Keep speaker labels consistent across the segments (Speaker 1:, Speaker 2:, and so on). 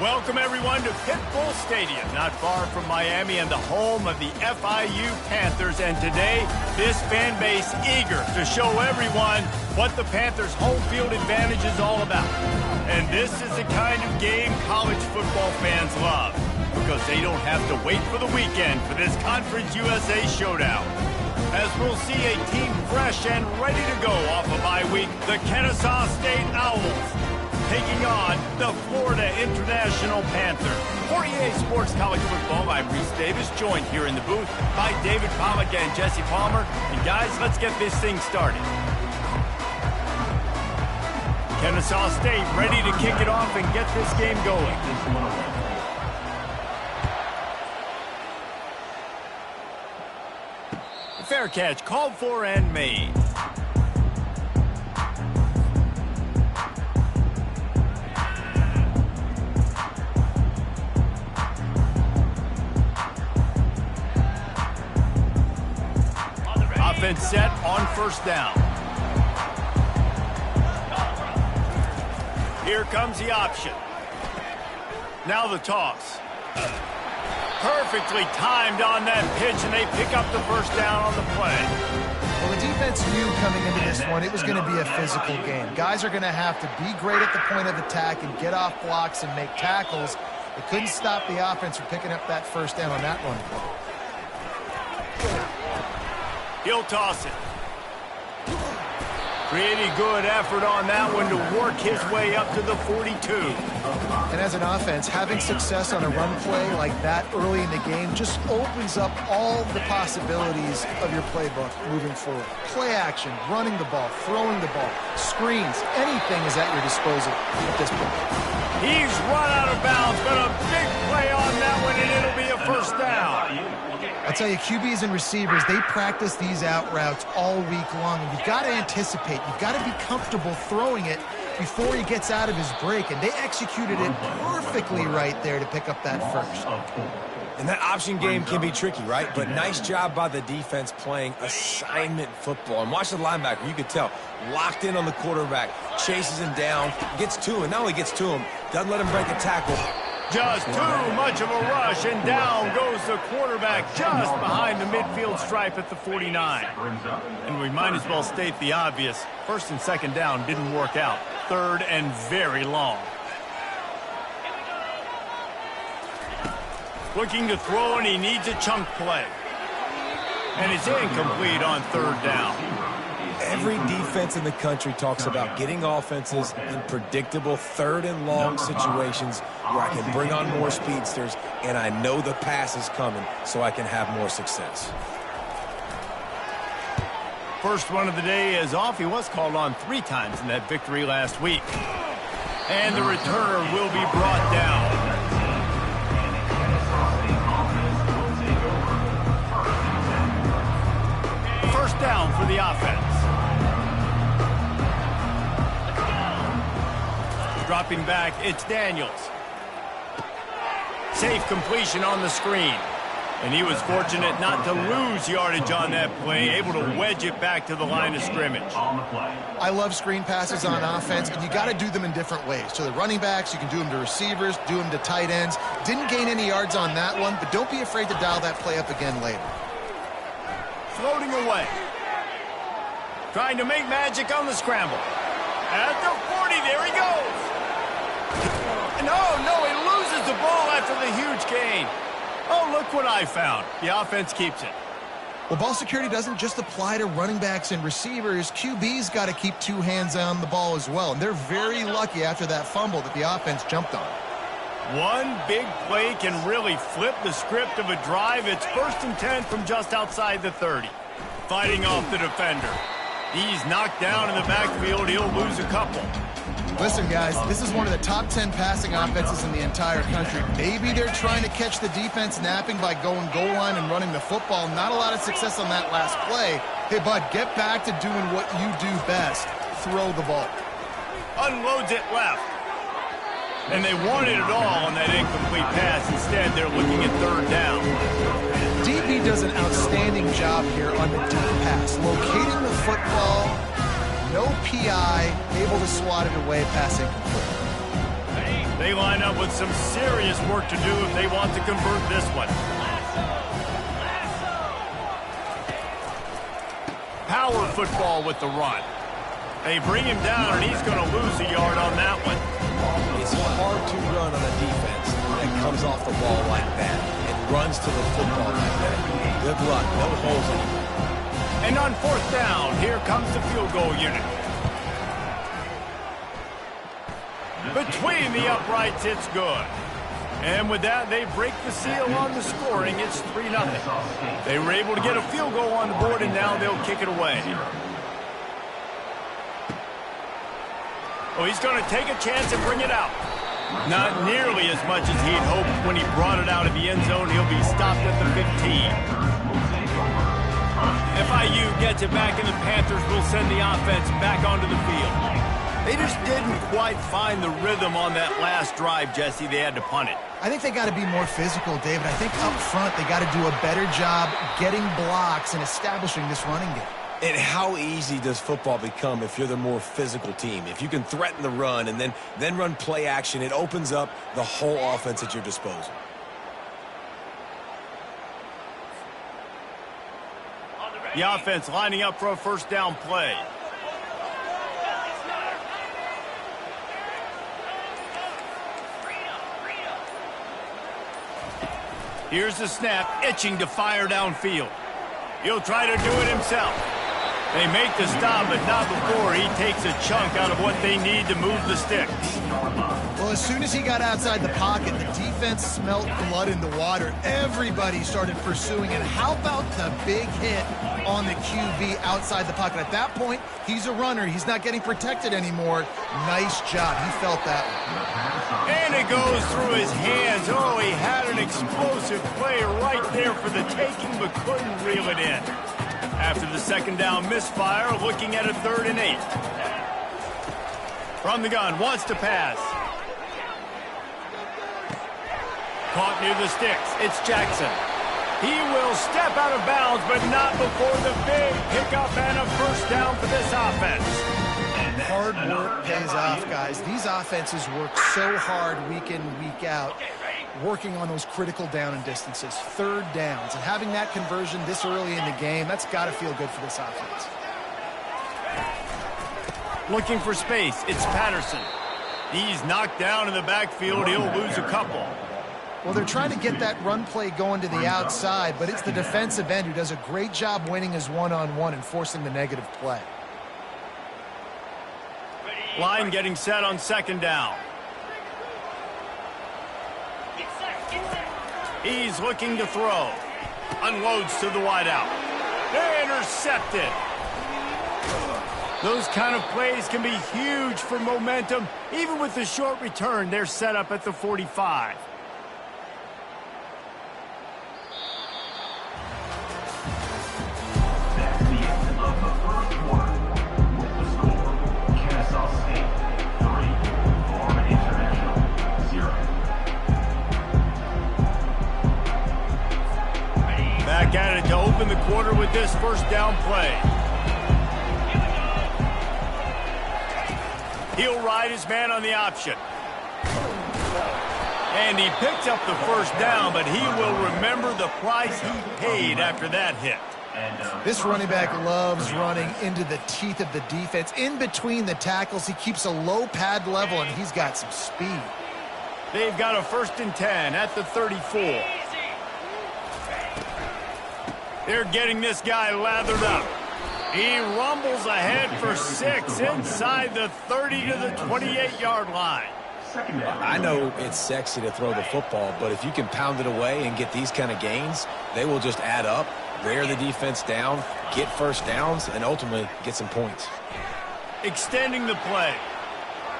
Speaker 1: Welcome, everyone, to Pitbull Stadium, not far from Miami and the home of the FIU Panthers. And today, this fan base eager to show everyone what the Panthers' home field advantage is all about. And this is the kind of game college football fans love, because they don't have to wait for the weekend for this Conference USA showdown. As we'll see a team fresh and ready to go off a bye week, the Kennesaw State Owls taking on the Florida International Panthers. For EA Sports College Football, I'm Reese Davis, joined here in the booth by David Pollack and Jesse Palmer. And guys, let's get this thing started. Kennesaw State ready to kick it off and get this game going. Fair catch called for and made. Offense set on first down. Here comes the option. Now the toss. Perfectly timed on that pitch, and they pick up the first down on the play.
Speaker 2: Well, the defense knew coming into this one it was going to be a physical game. Guys are going to have to be great at the point of attack and get off blocks and make tackles. They couldn't stop the offense from picking up that first down on that run play.
Speaker 1: He'll toss it. Pretty good effort on that one to work his way up to the 42.
Speaker 2: And as an offense, having success on a run play like that early in the game just opens up all the possibilities of your playbook moving forward. Play action, running the ball, throwing the ball, screens, anything is at your disposal at this point.
Speaker 1: He's run out of bounds, but a big play on that one, and it'll be a first down.
Speaker 2: I tell you, QBs and receivers, they practice these out routes all week long, and you've got to anticipate. You've got to be comfortable throwing it before he gets out of his break, and they executed it perfectly right there to pick up that first.
Speaker 3: And that option game can be tricky, right? But nice job by the defense playing assignment football. And watch the linebacker. You could tell. Locked in on the quarterback. Chases him down. Gets to him. Not only gets to him, doesn't let him break a tackle.
Speaker 1: Just too much of a rush, and down goes the quarterback just behind the midfield stripe at the 49. And we might as well state the obvious. First and second down didn't work out. Third and very long. Looking to throw, and he needs a chunk play. And it's incomplete on third down.
Speaker 3: Every defense in the country talks about getting offenses in predictable third and long situations where I can bring on more speedsters and I know the pass is coming so I can have more success.
Speaker 1: First one of the day is off. He was called on 3 times in that victory last week. And the returner will be brought down. First down for the offense. Dropping back, it's Daniels. Safe completion on the screen. And he was fortunate not to lose yardage on that play, able to wedge it back to the line of scrimmage.
Speaker 2: I love screen passes on offense, and you got to do them in different ways. To the running backs, you can do them to receivers, do them to tight ends. Didn't gain any yards on that one, but don't be afraid to dial that play up again later.
Speaker 1: Floating away. Trying to make magic on the scramble. At the 40, there he goes. No, he loses the ball after the huge gain. Oh, look what I found. The offense keeps it.
Speaker 2: Well, ball security doesn't just apply to running backs and receivers. QB's got to keep 2 hands on the ball as well. And they're very lucky after that fumble that the offense jumped on.
Speaker 1: One big play can really flip the script of a drive. It's first and 10 from just outside the 30. Fighting off the defender. He's knocked down in the backfield. He'll lose a couple.
Speaker 2: Listen, guys, this is one of the top 10 passing offenses in the entire country. Maybe they're trying to catch the defense napping by going goal line and running the football. Not a lot of success on that last play. Hey, bud, get back to doing what you do best. Throw the ball.
Speaker 1: Unloads it left. And they wanted it all on that incomplete pass. Instead, they're looking at third down.
Speaker 2: DB does an outstanding job here on the deep pass. Locating the football, no PI, able to swat it away, pass incomplete.
Speaker 1: They line up with some serious work to do if they want to convert this one. Power football with the run. They bring him down, and he's going to lose a yard on that one.
Speaker 3: It's hard to run on a defense that comes off the ball like that and runs to the football like that. Good luck. No holes anymore.
Speaker 1: And on 4th down, here comes the field goal unit. Between the uprights, it's good. And with that, they break the seal on the scoring. It's 3-0. They were able to get a field goal on the board, and now they'll kick it away. Oh, he's going to take a chance and bring it out. Not nearly as much as he'd hoped when he brought it out of the end zone. He'll be stopped at the 15. FIU gets it back, and the Panthers will send the offense back onto the field. They just didn't quite find the rhythm on that last drive, Jesse. They had to punt it.
Speaker 2: I think they got to be more physical, David. I think up front they got to do a better job getting blocks and establishing this running game.
Speaker 3: And how easy does football become if you're the more physical team? If you can threaten the run and then run play action, it opens up the whole offense at your disposal.
Speaker 1: The offense lining up for a 1st down play. Here's the snap, itching to fire downfield. He'll try to do it himself. They make the stop, but not before he takes a chunk out of what they need to move the sticks.
Speaker 2: Well, as soon as he got outside the pocket, the defense smelled blood in the water. Everybody started pursuing it. How about the big hit on the QB outside the pocket? At that point, he's a runner. He's not getting protected anymore. Nice job. He felt that one.
Speaker 1: And it goes through his hands. Oh, he had an explosive play right there for the taking, but couldn't reel it in. After the 2nd down misfire, looking at a 3rd and 8. From the gun, wants to pass. Caught near the sticks. It's Jackson. He will step out of bounds, but not before the big pickup and a 1st down for this offense.
Speaker 2: Hard work pays off, guys. These offenses work so hard week in, week out, working on those critical down and distances, 3rd downs. And having that conversion this early in the game, that's got to feel good for this offense.
Speaker 1: Looking for space. It's Patterson. He's knocked down in the backfield. He'll lose a couple.
Speaker 2: Well, they're trying to get that run play going to the outside, but it's the defensive end who does a great job winning his one-on-one and forcing the negative play.
Speaker 1: Line getting set on 2nd down. He's looking to throw. Unloads to the wideout. Intercepted. Those kind of plays can be huge for momentum. Even with the short return, they're set up at the 45. Back at it to open the quarter with this 1st down play. He'll ride his man on the option. And he picks up the 1st down, but he will remember the price he paid after that hit.
Speaker 2: This running back loves running into the teeth of the defense. In between the tackles, he keeps a low pad level, and he's got some speed.
Speaker 1: They've got a 1st and 10 at the 34. They're getting this guy lathered up. He rumbles ahead for 6 inside the 30 to the 28-yard line.
Speaker 3: I know it's sexy to throw the football, but if you can pound it away and get these kind of gains, they will just add up, wear the defense down, get 1st downs, and ultimately get some points.
Speaker 1: Extending the play.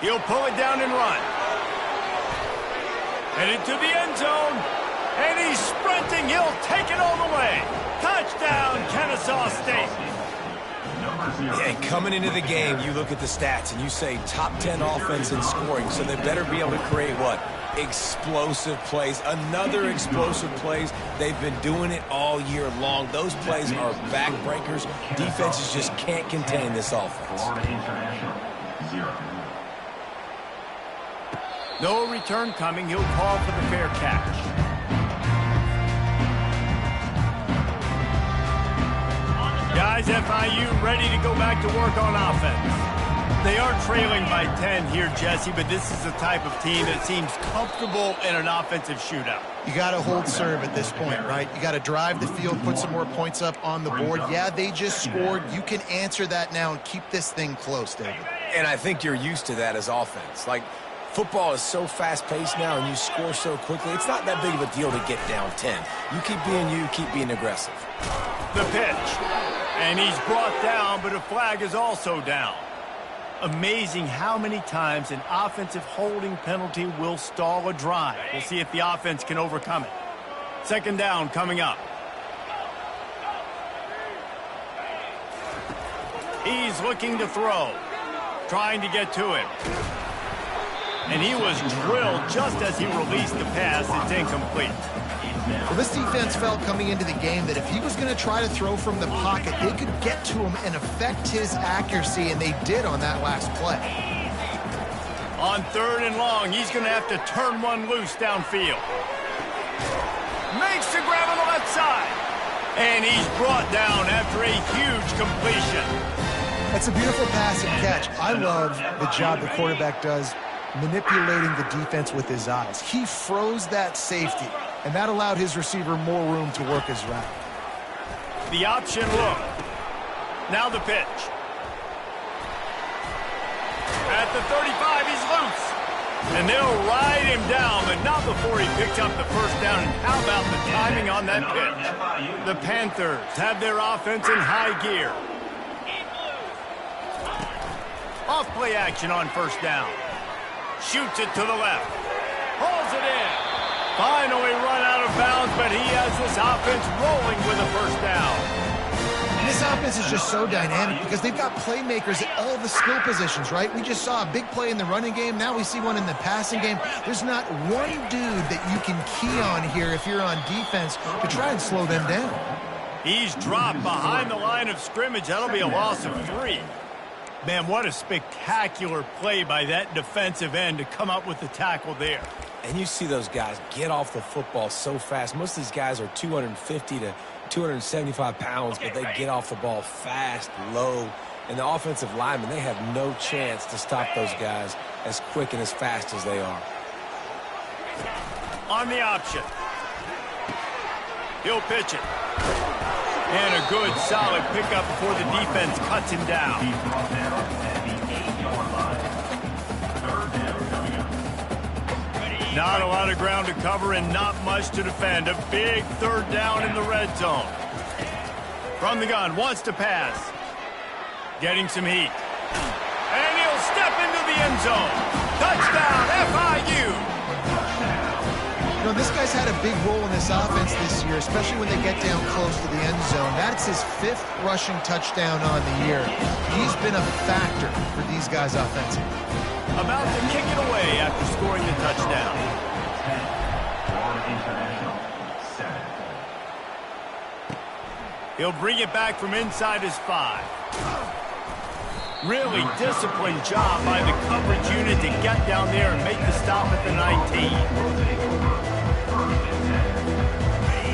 Speaker 1: He'll pull it down and run. Headed to the end zone. And he's sprinting. He'll take it all the way. Touchdown, Kennesaw State.
Speaker 3: And coming into the game, you look at the stats and you say top 10 offense in scoring, so they better be able to create what? Explosive plays. Another explosive plays. They've been doing it all year long. Those plays are backbreakers. Defenses just can't contain this offense.
Speaker 1: No return coming. He'll call for the fair catch. Guys, FIU ready to go back to work on offense. They are trailing by 10 here, Jesse, but this is the type of team that seems comfortable in an offensive shootout.
Speaker 2: You got to hold serve at this point, right? You got to drive the field, put some more points up on the board. Yeah, they just scored. You can answer that now and keep this thing close, David.
Speaker 3: And I think you're used to that as offense. Like, football is so fast-paced now and you score so quickly, it's not that big of a deal to get down 10. You keep being aggressive.
Speaker 1: The pitch. And he's brought down, but a flag is also down. Amazing how many times an offensive holding penalty will stall a drive. We'll see if the offense can overcome it. Second down coming up. He's looking to throw. Trying to get to him. And he was drilled just as he released the pass. It's incomplete.
Speaker 2: Well, this defense felt coming into the game that if he was going to try to throw from the pocket, they could get to him and affect his accuracy, and they did on that last play.
Speaker 1: On 3rd and long, he's going to have to turn one loose downfield. Makes the grab on the left side. And he's brought down after a huge completion.
Speaker 2: That's a beautiful pass and catch. I love the job the quarterback does manipulating the defense with his eyes. He froze that safety, and that allowed his receiver more room to work his route.
Speaker 1: The option look. Now the pitch. At the 35, he's loose. And they'll ride him down, but not before he picks up the first down. And how about the timing on that pitch? The Panthers have their offense in high gear. Off play action on first down. Shoots it to the left. Pulls it in. Finally run out of bounds, but he has this offense rolling with a first down.
Speaker 2: And this offense is just so dynamic because they've got playmakers at all the skill positions, right? We just saw a big play in the running game. Now we see one in the passing game. There's not one dude that you can key on here if you're on defense to try and slow them down.
Speaker 1: He's dropped behind the line of scrimmage. That'll be a loss of 3. Man, what a spectacular play by that defensive end to come up with the tackle there.
Speaker 3: And you see those guys get off the football so fast. Most of these guys are 250 to 275 pounds, but they get off the ball fast, low. And the offensive linemen, they have no chance to stop those guys as quick and as fast as they are.
Speaker 1: On the option. He'll pitch it. And a good, solid pickup before the defense cuts him down. Not a lot of ground to cover and not much to defend. A big 3rd down in the red zone. From the gun, wants to pass. Getting some heat. And he'll step into the end zone. Touchdown, FIU.
Speaker 2: You know, this guy's had a big role in this offense this year, especially when they get down close to the end zone. That's his 5th rushing touchdown on the year. He's been a factor for these guys offensively.
Speaker 1: About to kick it away after scoring the touchdown. He'll bring it back from inside his 5. Really disciplined job by the coverage unit to get down there and make the stop at the 19.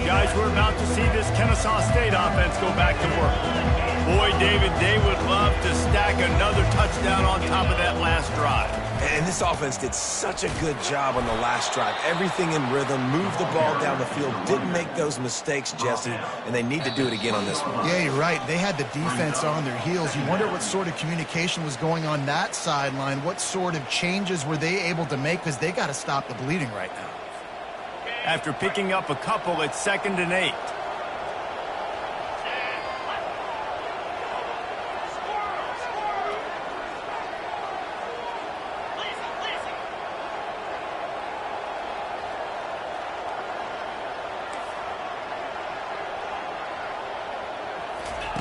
Speaker 1: Guys, we're about to see this Kennesaw State offense go back to work. Boy, David, they would love to stack another touchdown on top of that last drive.
Speaker 3: And this offense did such a good job on the last drive. Everything in rhythm, moved the ball down the field, didn't make those mistakes, Jesse, and they need to do it again on this one.
Speaker 2: Yeah, you're right. They had the defense on their heels. You wonder what sort of communication was going on that sideline. What sort of changes were they able to make, because they got to stop the bleeding right now.
Speaker 1: After picking up a couple, it's 2nd and 8.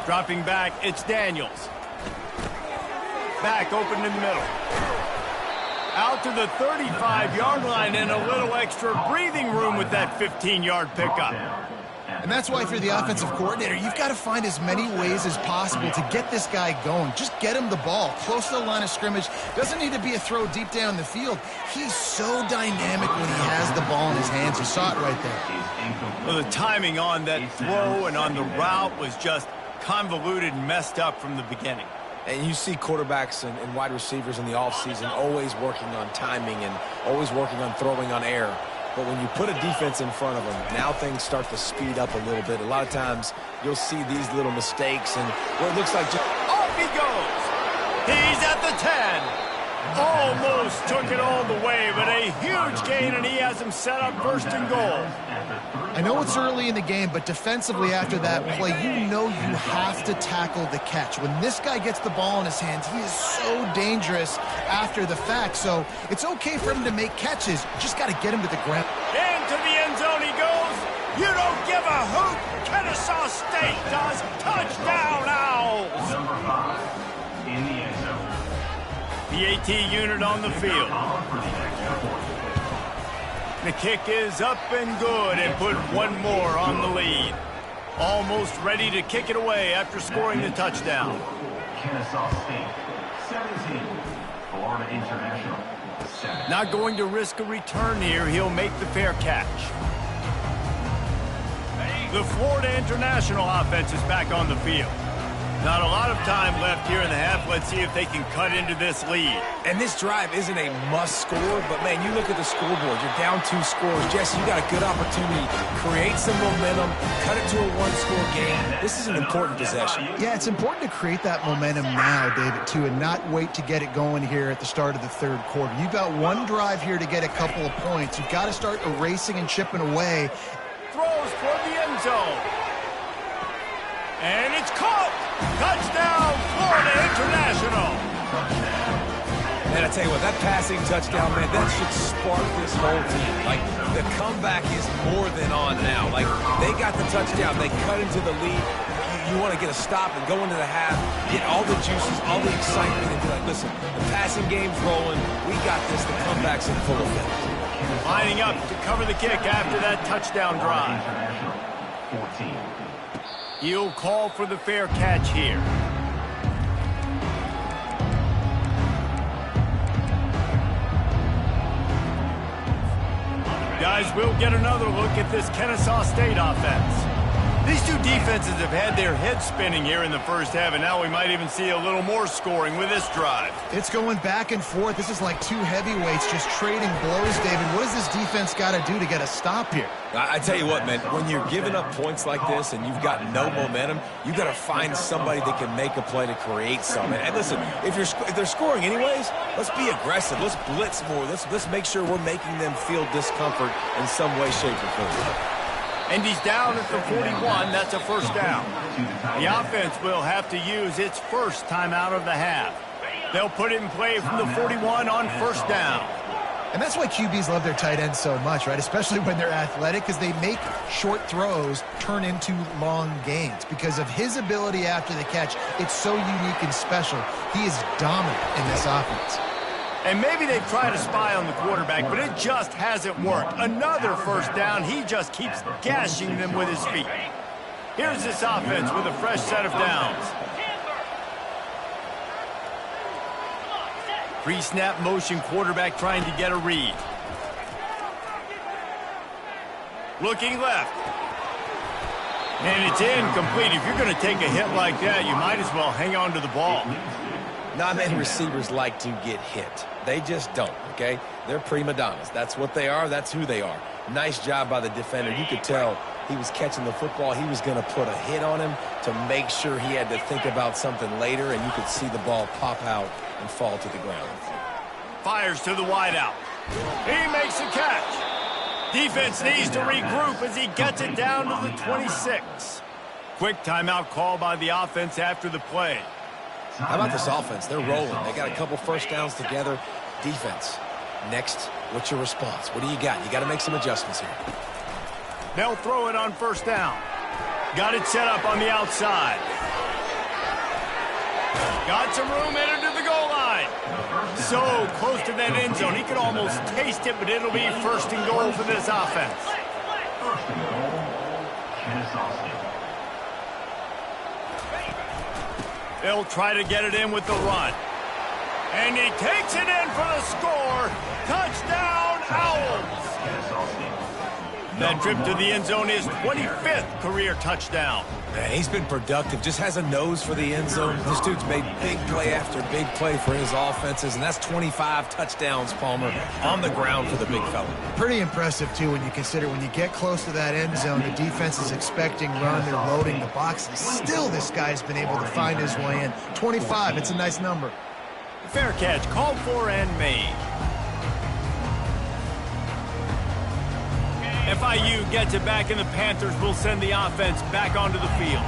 Speaker 1: Dropping back, it's Daniels. Back open in the middle. Out to the 35-yard line and a little extra breathing room with that 15-yard pickup.
Speaker 2: And that's why if you're the offensive coordinator, you've got to find as many ways as possible to get this guy going. Just get him the ball close to the line of scrimmage. Doesn't need to be a throw deep down the field. He's so dynamic when he has the ball in his hands. You saw it right there.
Speaker 1: Well, the timing on that throw and on the route was just convoluted and messed up from the beginning.
Speaker 3: And you see quarterbacks and wide receivers in the offseason always working on timing and always working on throwing on air. But when you put a defense in front of them, now things start to speed up a little bit. A lot of times you'll see these little mistakes and where it looks like just
Speaker 1: off he goes. He's at the 10. Almost took it all the way, but a huge gain, and he has him set up first and goal.
Speaker 2: I know it's early in the game, but defensively after that play, you know you have to tackle the catch. When this guy gets the ball in his hands, he is so dangerous after the fact. So it's okay for him to make catches. You just got to get him to the ground.
Speaker 1: Into the end zone he goes. You don't give a hoot. Kennesaw State does. Touchdown, Owls.
Speaker 4: Number 5 in the end zone.
Speaker 1: The AT unit on the field. The kick is up and good and put one more on the lead. Almost ready to kick it away after scoring the touchdown.
Speaker 4: Kennesaw State, 17. Florida International, 7.
Speaker 1: Not going to risk a return here. He'll make the fair catch. The Florida International offense is back on the field. Not a lot of time left here in the half. Let's see if they can cut into this lead.
Speaker 3: And this drive isn't a must score, but man, you look at the scoreboard, you're down 2 scores. Jesse, you got a good opportunity to create some momentum, cut it to a 1-score game. This is an important possession.
Speaker 2: Yeah, it's important to create that momentum now, David, too, and not wait to get it going here at the start of the third quarter. You've got one drive here to get a couple of points. You've got to start erasing and chipping away.
Speaker 1: Throws toward the end zone. And it's caught. Touchdown, Florida International.
Speaker 3: Man, I tell you what, that passing touchdown, man, that should spark this whole team. Like, the comeback is more than on now. Like, they got the touchdown. They cut into the lead. You want to get a stop and go into the half, get all the juices, all the excitement, and be like, listen, the passing game's rolling. We got this. The comeback's in full effect.
Speaker 1: Lining up to cover the kick after that touchdown drive.
Speaker 4: 14.
Speaker 1: He'll call for the fair catch here. Guys, we'll get another look at this Kennesaw State offense. These two defenses have had their heads spinning here in the first half, and now we might even see a little more scoring with this drive.
Speaker 2: It's going back and forth. This is like two heavyweights just trading blows, David. What does this defense got to do to get a stop here?
Speaker 3: I tell you what, man, when you're giving up points like this and you've got no momentum, you got to find somebody that can make a play to create something. And listen, if they're scoring anyways, let's be aggressive. Let's blitz more. Let's make sure we're making them feel discomfort in some way, shape, or form.
Speaker 1: And he's down at the 41. That's a first down. The offense will have to use its first timeout of the half. They'll put it in play from the 41 on first down.
Speaker 2: And that's why QBs love their tight ends so much, right? Especially when they're athletic, because they make short throws turn into long gains. Because of his ability after the catch, it's so unique and special. He is dominant in this offense.
Speaker 1: And maybe they've tried to spy on the quarterback, but it just hasn't worked. Another first down. He just keeps gashing them with his feet. Here's this offense with a fresh set of downs. Pre-snap motion quarterback trying to get a read. Looking left. And it's incomplete. If you're going to take a hit like that, you might as well hang on to the ball.
Speaker 3: Not many receivers like to get hit. They just don't, okay? They're prima donnas. That's what they are. That's who they are. Nice job by the defender. You could tell he was catching the football. He was going to put a hit on him to make sure he had to think about something later, and you could see the ball pop out and fall to the ground.
Speaker 1: Fires to the wideout. He makes a catch. Defense needs to regroup as he gets it down to the 26. Quick timeout call by the offense after the play.
Speaker 3: How about this offense? They're rolling. They got a couple first downs together. Defense. Next, what's your response? What do you got? You got to make some adjustments here.
Speaker 1: They'll throw it on first down. Got it set up on the outside. Got some room, entered to the goal line. So close to that end zone. He could almost taste it, but it'll be first and goal for this offense.
Speaker 4: Kennesaw State.
Speaker 1: They'll try to get it in with the run. And he takes it in for the score. Touchdown, Owls.
Speaker 4: Kennesaw State.
Speaker 1: That trip to the end zone is 25th career touchdown.
Speaker 3: Man, he's been productive, just has a nose for the end zone. This dude's made big play after big play for his offenses, and that's 25 touchdowns, Palmer, on the ground for the big fella.
Speaker 2: Pretty impressive, too, when you consider when you get close to that end zone, the defense is expecting run, they're loading the box, and still this guy's been able to find his way in. 25, it's a nice number.
Speaker 1: Fair catch, called for and made. FIU gets it back, and the Panthers will send the offense back onto the field.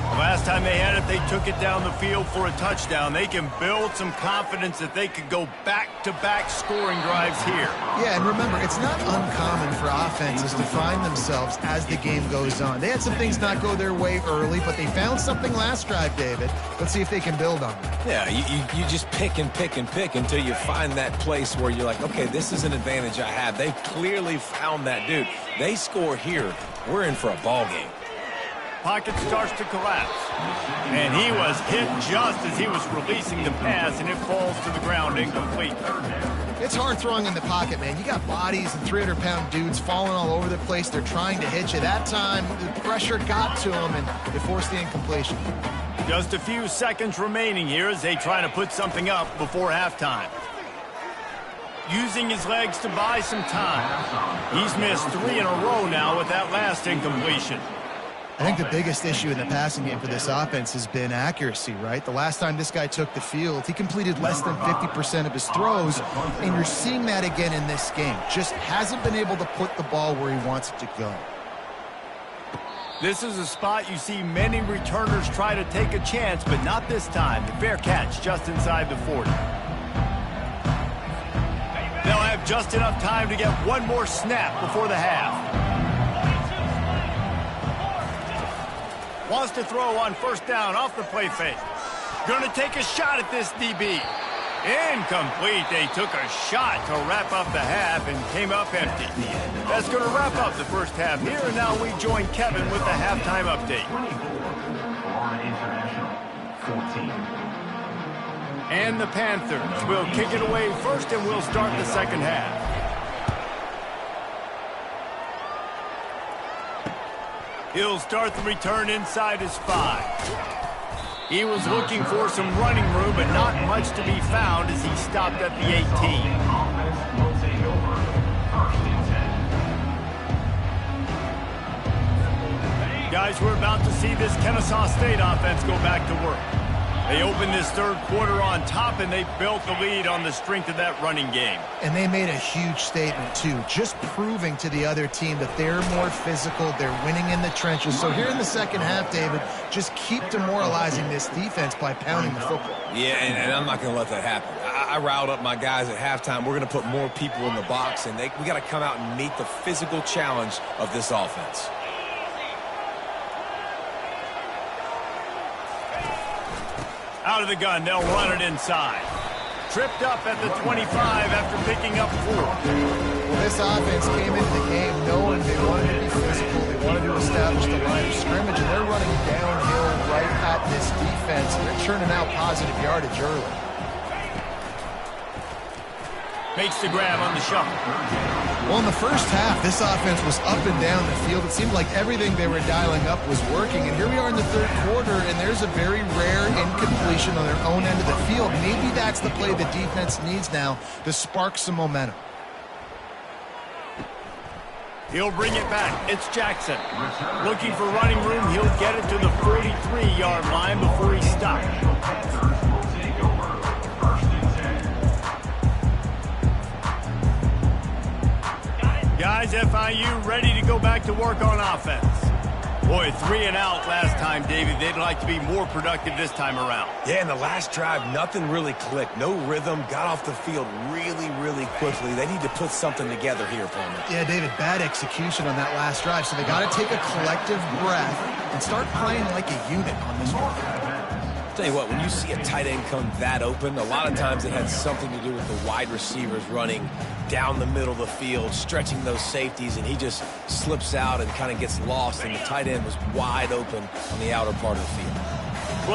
Speaker 1: The last time they had it, they took it down the field for a touchdown. They can build some confidence that they could go back-to-back scoring drives here.
Speaker 2: Yeah, and remember, it's not uncommon for offenses to find themselves as the game goes on. They had some things not go their way early, but they found something last drive, David. Let's see if they can build on it.
Speaker 3: Yeah, you just pick and pick and pick until you find that place where you're like, okay, this is an advantage I have. They've clearly found that dude. They score here, we're in for a ball game.
Speaker 1: Pocket starts to collapse. And he was hit just as he was releasing the pass, and it falls to the ground incomplete.
Speaker 2: It's hard throwing in the pocket, man. You got bodies and 300-pound dudes falling all over the place. They're trying to hit you. That time, the pressure got to them, and they forced the incompletion.
Speaker 1: Just a few seconds remaining here as they try to put something up before halftime. Using his legs to buy some time. He's missed 3 in a row now with that last incompletion.
Speaker 2: I think the biggest issue in the passing game for this offense has been accuracy, right? The last time this guy took the field, he completed less than 50% of his throws, and you're seeing that again in this game. Just hasn't been able to put the ball where he wants it to go.
Speaker 1: This is a spot you see many returners try to take a chance, but not this time. The fair catch just inside the 40. They'll have just enough time to get one more snap before the half. Wants to throw on first down off the play fake. Going to take a shot at this DB. Incomplete. They took a shot to wrap up the half and came up empty. That's going to wrap up the first half here, and now we join Kevin with the halftime update.
Speaker 4: 24, Florida International, 14.
Speaker 1: And the Panthers will kick it away first, and we'll start the second half. He'll start the return inside his 5. He was looking for some running room, but not much to be found as he stopped at the 18.
Speaker 4: Offense will take over, 1st and 10.
Speaker 1: Guys, we're about to see this Kennesaw State offense go back to work. They opened this third quarter on top, and they built the lead on the strength of that running game.
Speaker 2: And they made a huge statement, too, just proving to the other team that they're more physical, they're winning in the trenches. So here in the second half, David, just keep demoralizing this defense by pounding the football.
Speaker 3: Yeah, and I'm not going to let that happen. I riled up my guys at halftime. We're going to put more people in the box, and we got to come out and meet the physical challenge of this offense.
Speaker 1: Out of the gun, they'll run it inside. Tripped up at the 25 after picking up 4.
Speaker 2: Well, this offense came into the game knowing they wanted to be physical, they wanted to establish the line of scrimmage, and they're running downhill right at this defense, and they're churning out positive yardage early.
Speaker 1: Makes the grab on the shuffle.
Speaker 2: Well, in the first half, this offense was up and down the field. It seemed like everything they were dialing up was working. And here we are in the third quarter, and there's a very rare incompletion on their own end of the field. Maybe that's the play the defense needs now to spark some momentum.
Speaker 1: He'll bring it back. It's Jackson. Looking for running room. He'll get it to the 43-yard line before he stops. Guys, FIU ready to go back to work on offense. Boy, 3 and out last time, David. They'd like to be more productive this time around.
Speaker 3: Yeah, in the last drive, nothing really clicked. No rhythm, got off the field really, really quickly. They need to put something together here, Palmer.
Speaker 2: Yeah, David, bad execution on that last drive. So they got to take a collective breath and start playing like a unit on this one.
Speaker 3: Tell you what, when you see a tight end come that open, a lot of times it has something to do with the wide receivers running down the middle of the field, stretching those safeties, and he just slips out and kind of gets lost, and the tight end was wide open on the outer part of the field.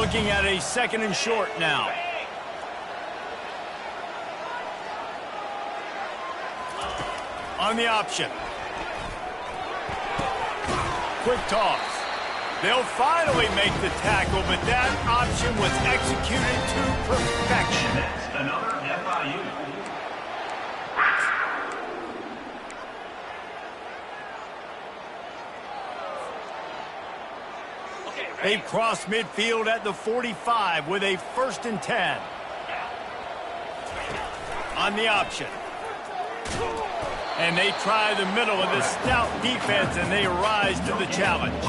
Speaker 1: Looking at a 2nd and short now. On the option. Quick toss. They'll finally make the tackle, but that option was executed to perfection.
Speaker 4: Next, another FIU.
Speaker 1: They've crossed midfield at the 45 with a 1st and 10. On the option. And they try the middle of this stout defense, and they rise to the challenge.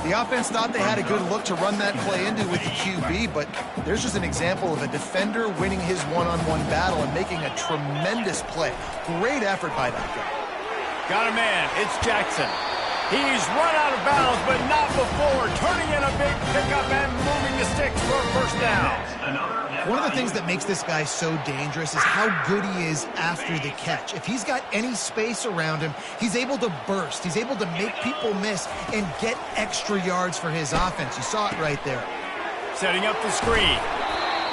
Speaker 2: The offense thought they had a good look to run that play into with the QB, but there's just an example of a defender winning his one-on-one battle and making a tremendous play. Great effort by that guy.
Speaker 1: Got a man. It's Jackson. He's run out of bounds, but not before. Turning in a big pickup and moving the sticks for a 1st down.
Speaker 2: One of the things that makes this guy so dangerous is how good he is after the catch. If he's got any space around him, he's able to burst. He's able to make people miss and get extra yards for his offense. You saw it right there.
Speaker 1: Setting up the screen.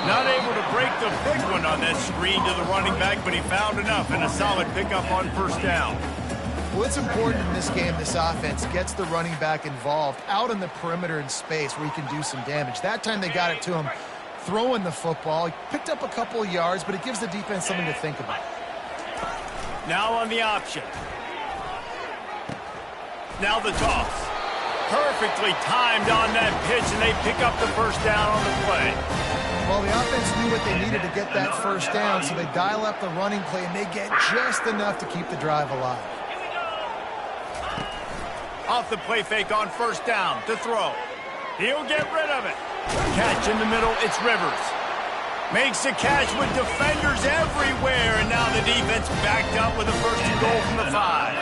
Speaker 1: Not able to break the big one on that screen to the running back, but he found enough and a solid pickup on 1st down.
Speaker 2: Well, it's important in this game this offense gets the running back involved out on the perimeter in space where he can do some damage. That time they got it to him throwing the football. He picked up a couple of yards, but it gives the defense something to think about.
Speaker 1: Now on the option. Now the toss. Perfectly timed on that pitch, and they pick up the 1st down on the play.
Speaker 2: Well, the offense knew what they needed to get that 1st down, so they dial up the running play, and they get just enough to keep the drive alive.
Speaker 1: Off the play fake on 1st down to throw. He'll get rid of it. Catch in the middle, it's Rivers. Makes the catch with defenders everywhere, and now the defense backed up with a 1st and goal from the 5.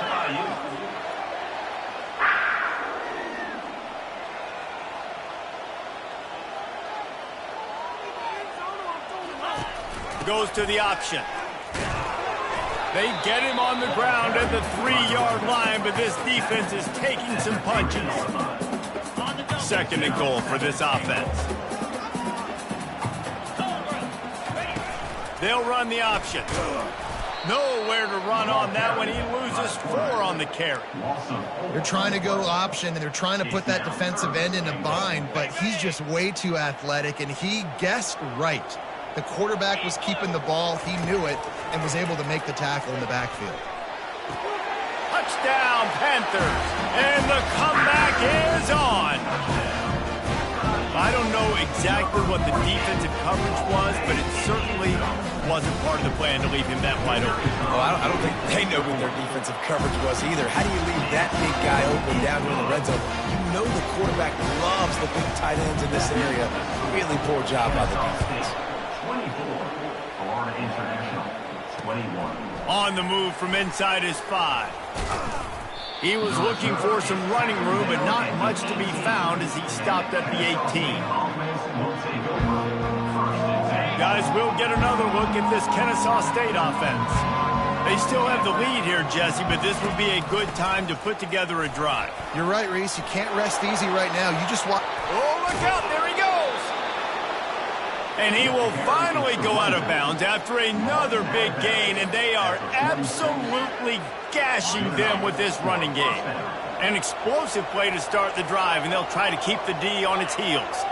Speaker 1: Goes to the option. They get him on the ground at the 3-yard line, but this defense is taking some punches. 2nd and goal for this offense. They'll run the option. Nowhere to run on that one. He loses 4 on the carry.
Speaker 2: They're trying to go option, and they're trying to put that defensive end in a bind, but he's just way too athletic, and he guessed right. The quarterback was keeping the ball. He knew it and was able to make the tackle in the backfield.
Speaker 1: Touchdown, Panthers. And the comeback is on. I don't know exactly what the defensive coverage was, but it certainly wasn't part of the plan to leave him that wide open.
Speaker 3: Well, I don't think they know what their defensive coverage was either. How do you leave that big guy open down here in the red zone? You know the quarterback loves the big tight ends in this area. Really poor job by the defense.
Speaker 4: 24, Florida International, 21.
Speaker 1: On the move from inside his 5. He was looking for some running room, but not much to be found as he stopped at the 18. Guys, we'll get another look at this Kennesaw State offense. They still have the lead here, Jesse, but this would be a good time to put together a drive.
Speaker 2: You're right, Reese. You can't rest easy right now. You just watch.
Speaker 1: Oh, look out. There he goes. And he will finally go out of bounds after another big gain, and they are absolutely gashing them with this running game. An explosive play to start the drive, and they'll try to keep the D on its heels.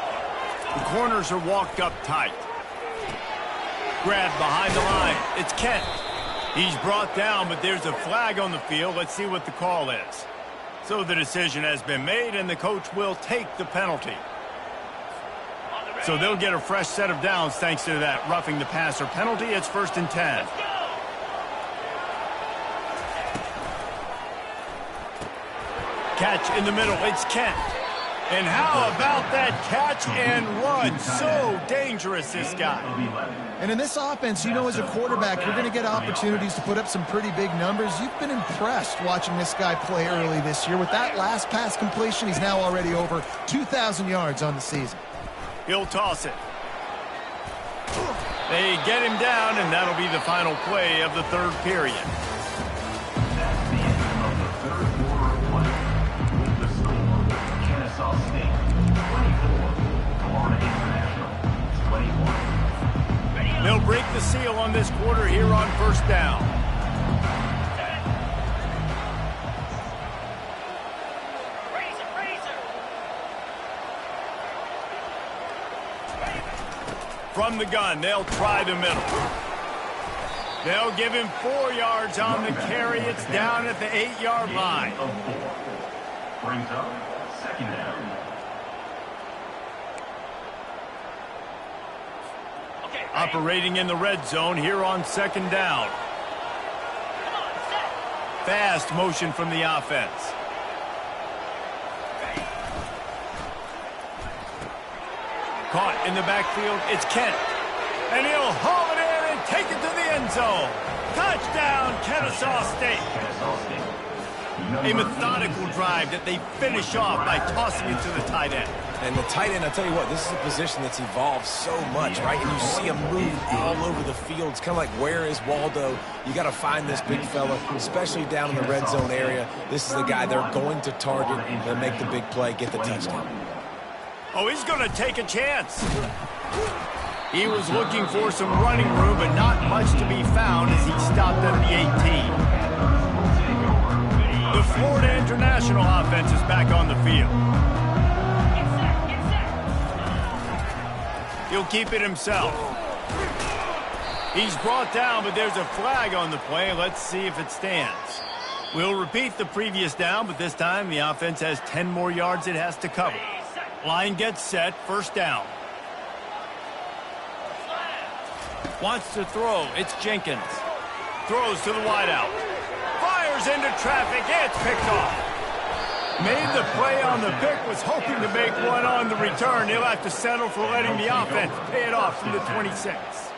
Speaker 1: The corners are walked up tight. Grabbed behind the line. It's Kent. He's brought down, but there's a flag on the field. Let's see what the call is. So the decision has been made, and the coach will take the penalty. So they'll get a fresh set of downs thanks to that roughing the passer penalty. It's 1st and 10. Catch in the middle. It's Kent. And how about that catch and run? So dangerous, this guy.
Speaker 2: And in this offense, you know, as a quarterback, you're going to get opportunities to put up some pretty big numbers. You've been impressed watching this guy play early this year. With that last pass completion, he's now already over 2,000 yards on the season.
Speaker 1: He'll toss it. They get him down, and that'll be the final play of the third period.
Speaker 4: That's the end of the third quarter of play. With the score, Kennesaw State 24, Florida International 21.
Speaker 1: They'll break the seal on this quarter here on first down. From the gun, they'll try the middle. They'll give him 4 yards on the carry. It's down at the 8-yard line.
Speaker 4: Of 4. Brings up second down.
Speaker 1: Operating in the red zone here on second down. Fast motion from the offense. Caught in the backfield, it's Kent. And he'll haul it in and take it to the end zone. Touchdown, Kennesaw State. A methodical drive that they finish off by tossing it to the tight end.
Speaker 3: And the tight end, I'll tell you what, this is a position that's evolved so much, right? And you see him move all over the field. It's kind of like, where is Waldo? You got to find this big fella, especially down in the red zone area. This is the guy they're going to target and make the big play, get the touchdown.
Speaker 1: Oh, he's going to take a chance. He was looking for some running room, but not much to be found as he stopped at the 18. The Florida International offense is back on the field. He'll keep it himself. He's brought down, but there's a flag on the play. Let's see if it stands. We'll repeat the previous down, but this time the offense has 10 more yards it has to cover. Line gets set, first down. Wants to throw, it's Jenkins. Throws to the wideout. Fires into traffic, it's picked off. Made the play on the pick, was hoping to make one on the return. He'll have to settle for letting the offense pay it off from the 26.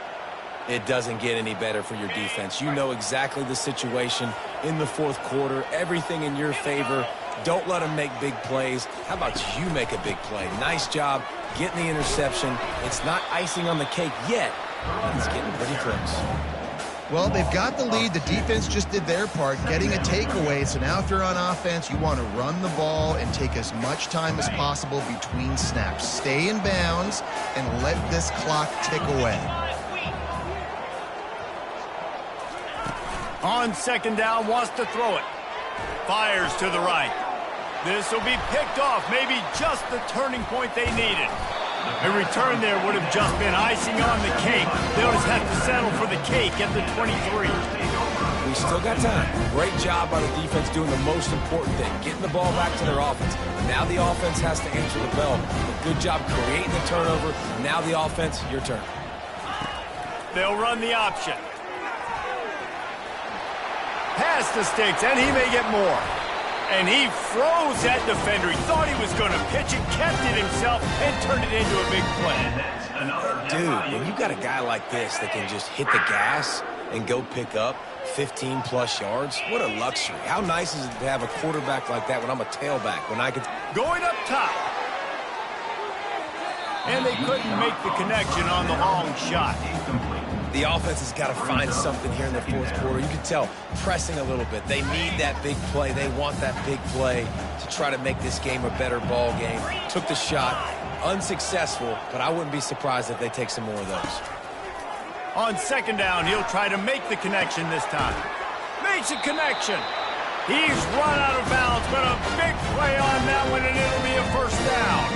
Speaker 3: It doesn't get any better for your defense. You know exactly the situation in the fourth quarter. Everything in your favor. Don't let them make big plays. How about you make a big play? Nice job getting the interception. It's not icing on the cake yet, but it's getting pretty close.
Speaker 2: Well, they've got the lead. The defense just did their part, getting a takeaway. So now if you're on offense, you want to run the ball and take as much time as possible between snaps. Stay in bounds and let this clock tick away.
Speaker 1: On second down, wants to throw it. Fires to the right. This will be picked off, maybe just the turning point they needed. A return there would have just been icing on the cake. They'll just have to settle for the cake at the 23.
Speaker 3: We still got time. Great job by the defense doing the most important thing, getting the ball back to their offense. Now the offense has to answer the bell. But good job creating the turnover. Now the offense, your turn.
Speaker 1: They'll run the option. Past the sticks, and he may get more. And he froze that defender. He thought he was going to pitch it, kept it himself, and turned it into a big play.
Speaker 3: Dude, when you got a guy like this that can just hit the gas and go pick up 15-plus yards, what a luxury. How nice is it to have a quarterback like that when I'm a tailback, when I can...
Speaker 1: Going up top. And they couldn't make the connection on the long shot.
Speaker 3: The offense has got to find something here in the fourth quarter. You can tell, pressing a little bit. They need that big play. They want that big play to try to make this game a better ball game. Took the shot, unsuccessful, but I wouldn't be surprised if they take some more of those.
Speaker 1: On second down, he'll try to make the connection this time. Makes a connection. He's run out of bounds, but a big play on that one, and it'll be a first down.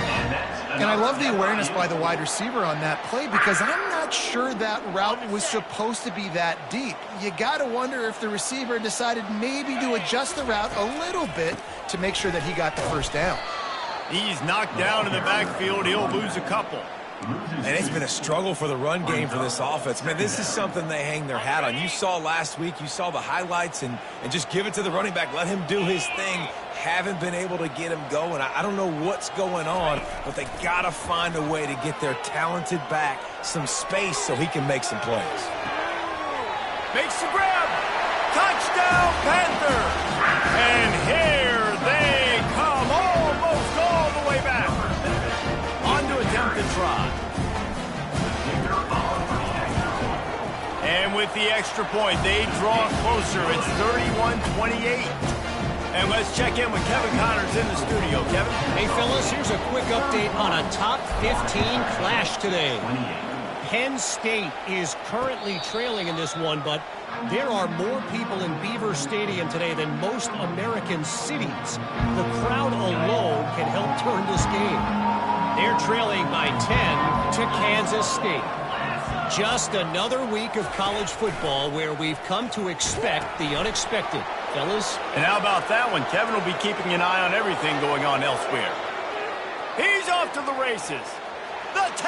Speaker 2: And I love the awareness by the wide receiver on that play because I'm not sure that route was supposed to be that deep. You got to wonder if the receiver decided maybe to adjust the route a little bit to make sure that he got the first down.
Speaker 1: He's knocked down in the backfield. He'll lose a couple.
Speaker 3: And it's been a struggle for the run game for this offense. Man, this is something they hang their hat on. You saw last week, you saw the highlights, and just give it to the running back. Let him do his thing. Haven't been able to get him going. I don't know what's going on, but they got to find a way to get their talented back some space so he can make some plays.
Speaker 1: Makes the grab. Touchdown, Panthers. And here they come, almost all the way back. On to attempt the try. drive. And with the extra point, they draw closer. It's 31-28. And let's check in with Kevin Connors in the studio. Kevin?
Speaker 5: Hey, fellas, here's a quick update on a top 15 clash today. Penn State is currently trailing in this one, but there are more people in Beaver Stadium today than most American cities. The crowd alone can help turn this game. They're trailing by 10 to Kansas State. Just another week of college football where we've come to expect the unexpected. Fellas?
Speaker 1: And how about that one? Kevin will be keeping an eye on everything going on elsewhere. He's off to the races. The 10.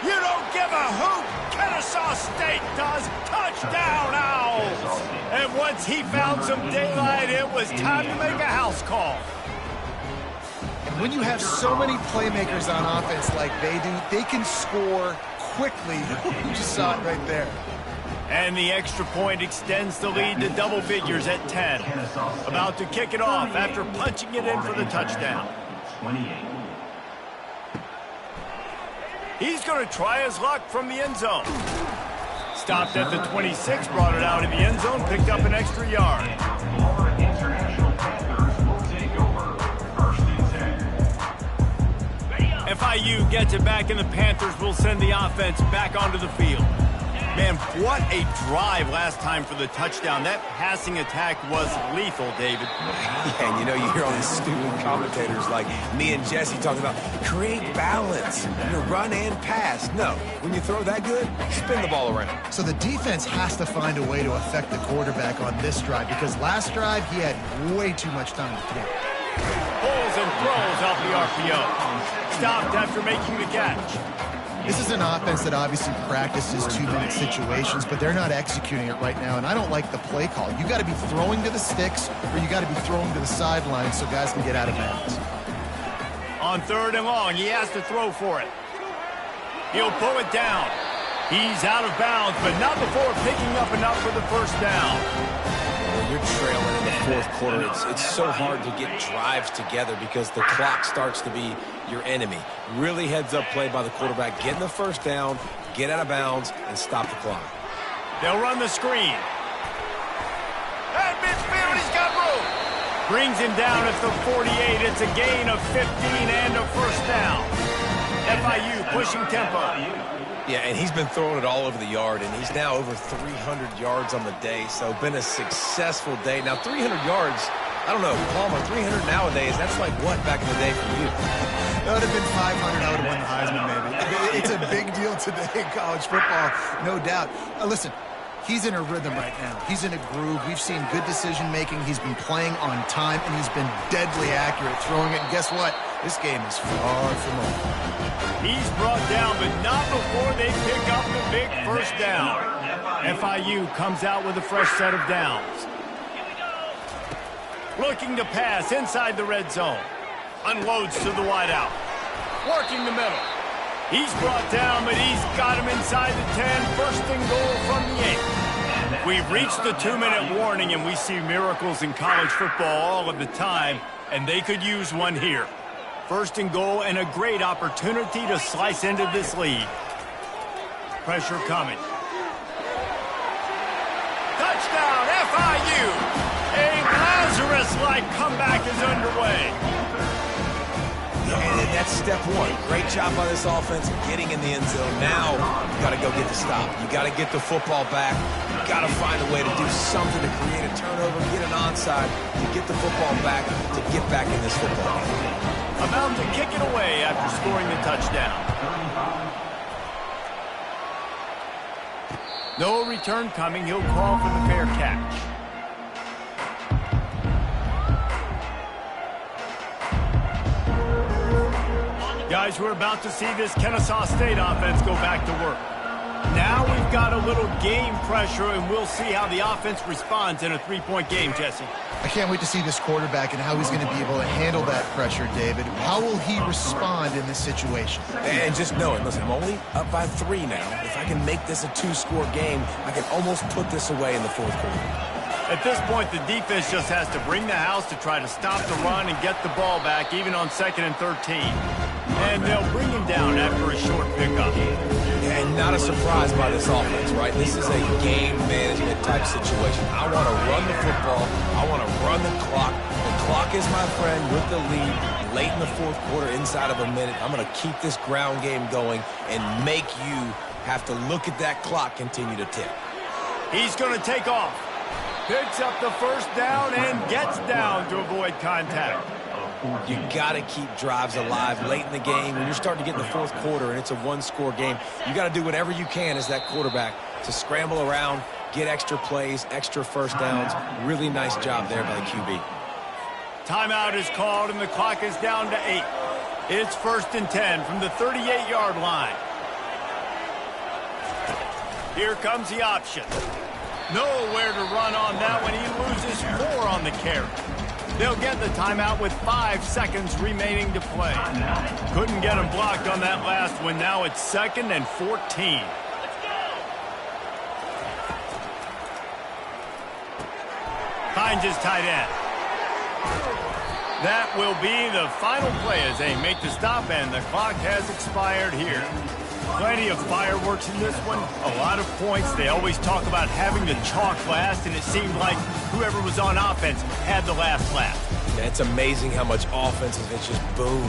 Speaker 1: You don't give a hoot. Kennesaw State does. Touchdown, Owls. And once he found some daylight, it was time to make a house call.
Speaker 2: And when you have so many playmakers on offense like they do, they can score quickly. You just saw it right there.
Speaker 1: And the extra point extends the lead to double figures at 10. About to kick it off after punching it in for the touchdown.
Speaker 4: 28.
Speaker 1: He's going to try his luck from the end zone. Stopped at the 26, brought it out in the end zone, picked up an extra yard.
Speaker 4: Florida International Panthers will take over. First and 10.
Speaker 1: FIU gets it back, and the Panthers will send the offense back onto the field. Man, what a drive last time for the touchdown. That passing attack was lethal, David.
Speaker 3: And you know, you hear all these stupid commentators like me and Jesse talking about create balance, run and pass. No, when you throw that good, spin the ball around.
Speaker 2: So the defense has to find a way to affect the quarterback on this drive because last drive he had way too much time to throw.
Speaker 1: Pulls and throws off the RPO. Stopped after making the catch.
Speaker 2: This is an offense that obviously practices 2-minute situations, but they're not executing it right now, and I don't like the play call. You got to be throwing to the sticks, or you got to be throwing to the sideline so guys can get out of bounds.
Speaker 1: On 3rd and long, he has to throw for it. He'll pull it down. He's out of bounds, but not before picking up enough for the first down.
Speaker 3: When you're trailing in the fourth quarter, it's so hard to get drives together because the clock starts to be your enemy. Really heads-up play by the quarterback. Get in the first down, get out of bounds, and stop the clock.
Speaker 1: They'll run the screen. At midfield, he's got room. Brings him down at the 48. It's a gain of 15 and a first down. FIU pushing tempo.
Speaker 3: Yeah, and he's been throwing it all over the yard, and he's now over 300 yards on the day, so been a successful day. Now, 300 yards, I don't know, Palmer, 300 nowadays, that's like what back in the day for you?
Speaker 2: That would have been 500. I would have won the Heisman, maybe. It's a big deal today in college football, no doubt. Listen, he's in a rhythm right now. He's in a groove. We've seen good decision-making. He's been playing on time, and he's been deadly accurate throwing it. And guess what? This game is far from over.
Speaker 1: He's brought down, but not before they pick up the big first down. FIU comes out with a fresh set of downs. Looking to pass inside the red zone. Unloads to the wideout. Working the middle. He's brought down, but he's got him inside the 10. First and goal from the 8. We've reached the 2-minute warning, and we see miracles in college football all of the time, and they could use one here. First and goal, and a great opportunity to slice into this lead. Pressure coming. Touchdown, FIU! A Lazarus-like comeback is underway.
Speaker 3: And that's step one. Great job by this offense getting in the end zone. Now, you got to go get the stop. You got to get the football back. You got to find a way to do something to create a turnover, get an onside, to get the football back, to get back in this football game.
Speaker 1: About to kick it away after scoring the touchdown. No return coming. He'll call for the fair catch. Guys, we're about to see this Kennesaw State offense go back to work. Now we've got a little game pressure, and we'll see how the offense responds in a 3-point game, Jesse.
Speaker 2: I can't wait to see this quarterback and how he's going to be able to handle that pressure, David. How will he respond in this situation?
Speaker 3: And just know it. Listen, I'm only up by 3 now. If I can make this a 2-score game, I can almost put this away in the fourth quarter.
Speaker 1: At this point, the defense just has to bring the house to try to stop the run and get the ball back, even on 2nd and 13. And they'll bring him down after a short pickup.
Speaker 3: And not a surprise by this offense, right? This is a game management type situation. I want to run the football. I want to run the clock. The clock is my friend with the lead. Late in the 4th quarter, inside of a minute, I'm going to keep this ground game going and make you have to look at that clock continue to tick.
Speaker 1: He's going to take off. Picks up the first down and gets down to avoid contact.
Speaker 3: You got to keep drives alive late in the game. When you're starting to get in the 4th quarter and it's a one-score game, you got to do whatever you can as that quarterback to scramble around, get extra plays, extra first downs. Really nice job there by the QB.
Speaker 1: Timeout is called and the clock is down to 8. It's 1st and 10 from the 38-yard line. Here comes the option. Nowhere to run on that one. He loses 4 on the carry. They'll get the timeout with 5 seconds remaining to play. Couldn't get him blocked on that last one. Now it's 2nd and 14. Finds his tight end. That will be the final play as they make the stop, and the clock has expired here. Plenty of fireworks in this one, a lot of points. They always talk about having the chalk last, and it seemed like whoever was on offense had the last laugh.
Speaker 3: Yeah, it's amazing how much offense has just boomed